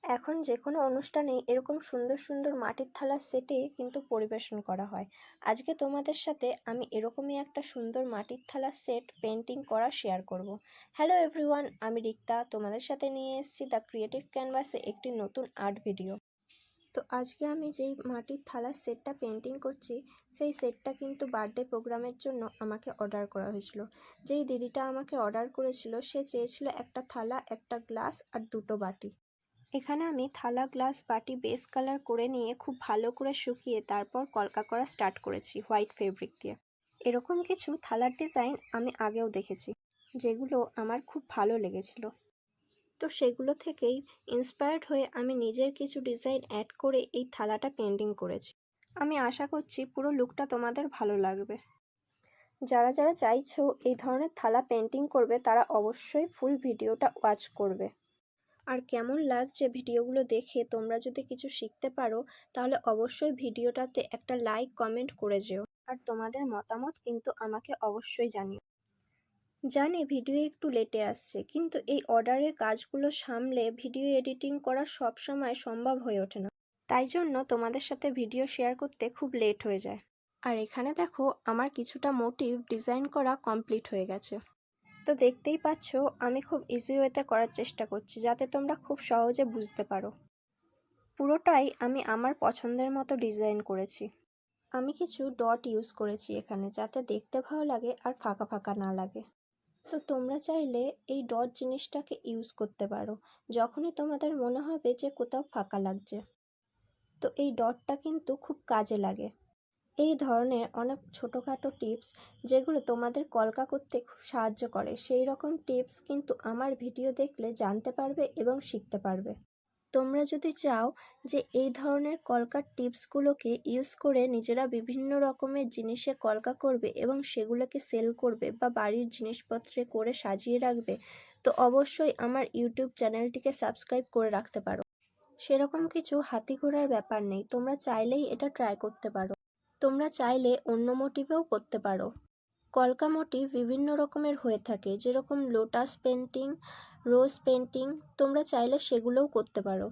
এখন যে কোনো অনুষ্ঠানেই এরকম সুন্দর সুন্দর মাটির থালার সেটে কিন্তু পরিবেশন করা হয়। আজকে তোমাদের সাথে আমি এরকমই একটা সুন্দর মাটির থালার সেট পেন্টিং করা শেয়ার করব। হ্যালো এভরিওয়ান, আমি রিক্তা তোমাদের সাথে নিয়ে এসেছি দ্য ক্রিয়েটিভ ক্যানভাসে একটি নতুন আর্ট ভিডিও। তো আজকে আমি যেই মাটির থালার সেটটা পেন্টিং করছি, সেই সেটটা কিন্তু বার্থডে প্রোগ্রামের জন্য আমাকে অর্ডার করা হয়েছিল। যেই দিদিটা আমাকে অর্ডার করেছিল সে চেয়েছিল একটা থালা, একটা গ্লাস আর দুটো বাটি। এখানে আমি থালা, গ্লাস, বাটি বেস কালার করে নিয়ে খুব ভালো করে শুকিয়ে তারপর কলকা করা স্টার্ট করেছি হোয়াইট ফেব্রিক দিয়ে। এরকম কিছু থালার ডিজাইন আমি আগেও দেখেছি, যেগুলো আমার খুব ভালো লেগেছিল। তো সেগুলো থেকেই ইন্সপায়ার্ড হয়ে আমি নিজের কিছু ডিজাইন অ্যাড করে এই থালাটা পেন্টিং করেছি। আমি আশা করছি পুরো লুকটা তোমাদের ভালো লাগবে। যারা যারা চাইছো এই ধরনের থালা পেন্টিং করবে তারা অবশ্যই ফুল ভিডিওটা ওয়াচ করবে। আর কেমন লাগছে ভিডিওগুলো দেখে তোমরা যদি কিছু শিখতে পারো তাহলে অবশ্যই ভিডিওটাতে একটা লাইক কমেন্ট করে যেও। আর তোমাদের মতামত কিন্তু আমাকে অবশ্যই জানিও। জানি ভিডিও একটু লেটে আসছে, কিন্তু এই অর্ডারের কাজগুলো সামলে ভিডিও এডিটিং করা সবসময় সম্ভব হয়ে ওঠে না। তাই জন্য তোমাদের সাথে ভিডিও শেয়ার করতে খুব লেট হয়ে যায়। আর এখানে দেখো আমার কিছুটা মোটিভ ডিজাইন করা কমপ্লিট হয়ে গেছে। তো দেখতেই পাচ্ছ আমি খুব ইজি ওয়েতে করার চেষ্টা করছি যাতে তোমরা খুব সহজে বুঝতে পারো। পুরোটাই আমি আমার পছন্দের মতো ডিজাইন করেছি। আমি কিছু ডট ইউজ করেছি এখানে যাতে দেখতে ভালো লাগে আর ফাঁকা ফাঁকা না লাগে। তো তোমরা চাইলে এই ডট জিনিসটাকে ইউজ করতে পারো যখনই তোমাদের মনে হবে যে কোথাও ফাঁকা লাগছে। তো এই ডটটা কিন্তু খুব কাজে লাগে। এই ধরনের অনেক ছোটোখাটো টিপস যেগুলো তোমাদের কলকা করতে খুব সাহায্য করে, সেই রকম টিপস কিন্তু আমার ভিডিও দেখলে জানতে পারবে এবং শিখতে পারবে। তোমরা যদি চাও যে এই ধরনের কলকার টিপসগুলোকে ইউজ করে নিজেরা বিভিন্ন রকমের জিনিসে কলকা করবে এবং সেগুলোকে সেল করবে বা বাড়ির জিনিসপত্রে করে সাজিয়ে রাখবে, তো অবশ্যই আমার ইউটিউব চ্যানেলটিকে সাবস্ক্রাইব করে রাখতে পারো। সেরকম কিছু হাতি ঘোড়ার ব্যাপার নেই, তোমরা চাইলেই এটা ট্রাই করতে পারো। তোমরা চাইলে অন্য মোটিভেও করতে পারো। কলকা মোটিভ বিভিন্ন রকমের হয়ে থাকে, যেরকম লোটাস পেন্টিং, রোজ পেন্টিং, তোমরা চাইলে সেগুলোও করতে পারো।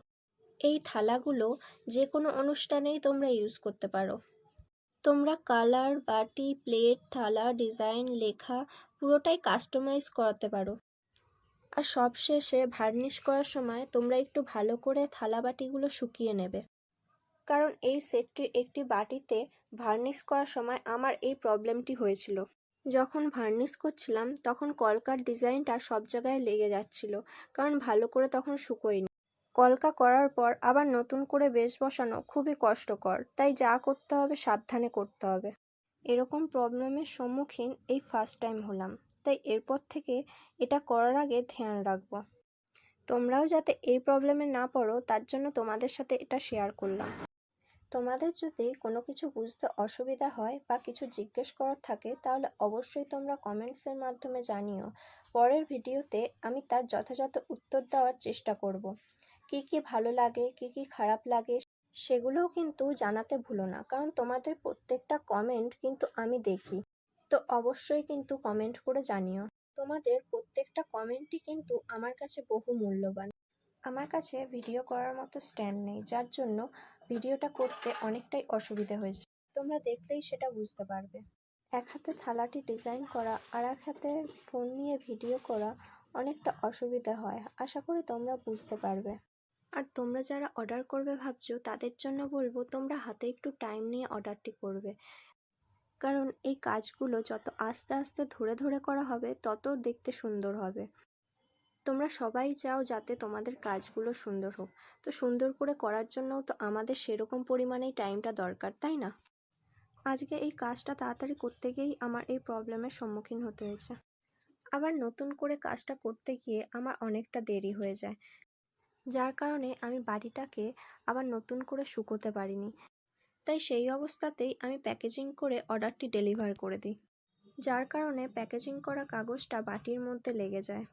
এই থালাগুলো যে কোনো অনুষ্ঠানেই তোমরা ইউজ করতে পারো। তোমরা কালার, বাটি, প্লেট, থালা, ডিজাইন, লেখা পুরোটাই কাস্টমাইজ করাতে পারো। আর সবশেষে ভার্নিশ করার সময় তোমরা একটু ভালো করে থালা বাটিগুলো শুকিয়ে নেবে। কারণ এই সেটটির একটি বাটিতে ভার্নিশ করার সময় আমার এই প্রবলেমটি হয়েছিল। যখন ভার্নিশ করছিলাম তখন কলকার ডিজাইনটা সব জায়গায় লেগে যাচ্ছিল, কারণ ভালো করে তখন শুকোয়নি। কলকা করার পর আবার নতুন করে বেস বসানো খুবই কষ্টকর, তাই যা করতে হবে সাবধানে করতে হবে। এরকম প্রবলেমের সম্মুখীন এই ফার্স্ট টাইম হলাম, তাই এরপর থেকে এটা করার আগে ধ্যান রাখবো। তোমরাও যাতে এই প্রবলেমে না পড়ো তার জন্য তোমাদের সাথে এটা শেয়ার করলাম। তোমাদের যদি কোনো কিছু বুঝতে অসুবিধা হয় বা কিছু জিজ্ঞেস করার থাকে তাহলে অবশ্যই তোমরা কমেন্টসের মাধ্যমে জানিও। পরের ভিডিওতে আমি তার যথাযথ উত্তর দেওয়ার চেষ্টা করব। কি কি ভালো লাগে, কি কি খারাপ লাগে সেগুলোও কিন্তু জানাতে ভুলো না, কারণ তোমাদের প্রত্যেকটা কমেন্ট কিন্তু আমি দেখি। তো অবশ্যই কিন্তু কমেন্ট করে জানিও। তোমাদের প্রত্যেকটা কমেন্টই কিন্তু আমার কাছে বহু মূল্যবান। আমার কাছে ভিডিও করার মতো স্ট্যান্ড নেই, যার জন্য ভিডিওটা করতে অনেকটাই অসুবিধা হয়েছে। তোমরা দেখলেই সেটা বুঝতে পারবে। এক হাতে থালাটি ডিজাইন করা আর এক হাতে ফোন নিয়ে ভিডিও করা অনেকটা অসুবিধা হয়, আশা করি তোমরা বুঝতে পারবে। আর তোমরা যারা অর্ডার করবে ভাবছো তাদের জন্য বলবো তোমরা হাতে একটু টাইম নিয়ে অর্ডারটি করবে, কারণ এই কাজগুলো যত আস্তে আস্তে ধরে ধরে করা হবে তত দেখতে সুন্দর হবে। তোমরা সবাই চাও যাতে তোমাদের কাজগুলো সুন্দর হোক, তো সুন্দর করে করার জন্যও তো আমাদের সেরকম পরিমাণেই টাইমটা দরকার, তাই না? আজকে এই কাজটা তাড়াতাড়ি করতে গিয়েই আমার এই প্রবলেমের সম্মুখীন হতে হয়েছে। আবার নতুন করে কাজটা করতে গিয়ে আমার অনেকটা দেরি হয়ে যায়, যার কারণে আমি বাড়িটাকে আবার নতুন করে শুকোতে পারিনি। তাই সেই অবস্থাতেই আমি প্যাকেজিং করে অর্ডারটি ডেলিভার করে দিই, যার কারণে প্যাকেজিং করা কাগজটা বাটির মধ্যে লেগে যায়।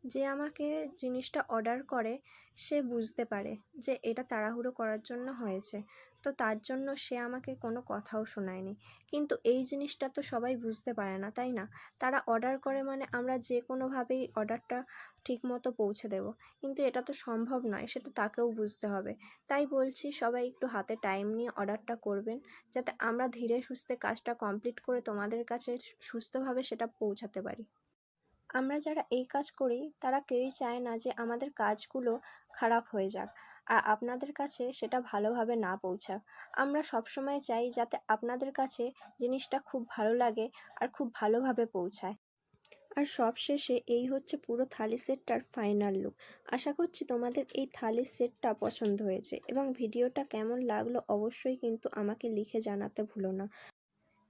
যে আমাকে জিনিসটা অর্ডার করে সে বুঝতে পারে যে এটা তাড়াহুড়ো করার জন্য হয়েছে, তো তার জন্য সে আমাকে কোনো কথাও শোনায়নি। কিন্তু এই জিনিসটা তো সবাই বুঝতে পারে না, তাই না? তারা অর্ডার করে মানে আমরা যে কোনোভাবেই অর্ডারটা ঠিকমতো পৌঁছে দেব, কিন্তু এটা তো সম্ভব নয়, সেটা তাকেও বুঝতে হবে। তাই বলছি সবাই একটু হাতে টাইম নিয়ে অর্ডারটা করবেন, যাতে আমরা ধীরে সুস্থে কাজটা কমপ্লিট করে তোমাদের কাছে সুস্থভাবে সেটা পৌঁছাতে পারি। আমরা যারা এই কাজ করি তারা কেউই চায় না যে আমাদের কাজগুলো খারাপ হয়ে যাক আর আপনাদের কাছে সেটা ভালোভাবে না পৌঁছাক। আমরা সবসময় চাই যাতে আপনাদের কাছে জিনিসটা খুব ভালো লাগে আর খুব ভালোভাবে পৌঁছায়। আর সবশেষে এই হচ্ছে পুরো থালি সেটটার ফাইনাল লুক। আশা করছি তোমাদের এই থালি সেটটা পছন্দ হয়েছে এবং ভিডিওটা কেমন লাগলো অবশ্যই কিন্তু আমাকে লিখে জানাতে ভুলো না।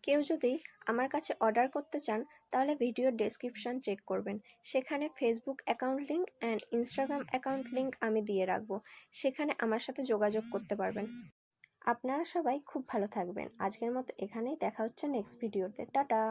কেউ যদি আমার কাছে অর্ডার করতে চান তাহলে ভিডিওর ডেসক্রিপশন চেক করবেন, সেখানে Facebook account link and Instagram account link আমি দিয়ে রাখবো, সেখানে আমার সাথে যোগাযোগ করতে পারবেন। আপনারা সবাই খুব ভালো থাকবেন। আজকের মতো এখানেই, দেখা হচ্ছে নেক্সট ভিডিওতে। টাটা।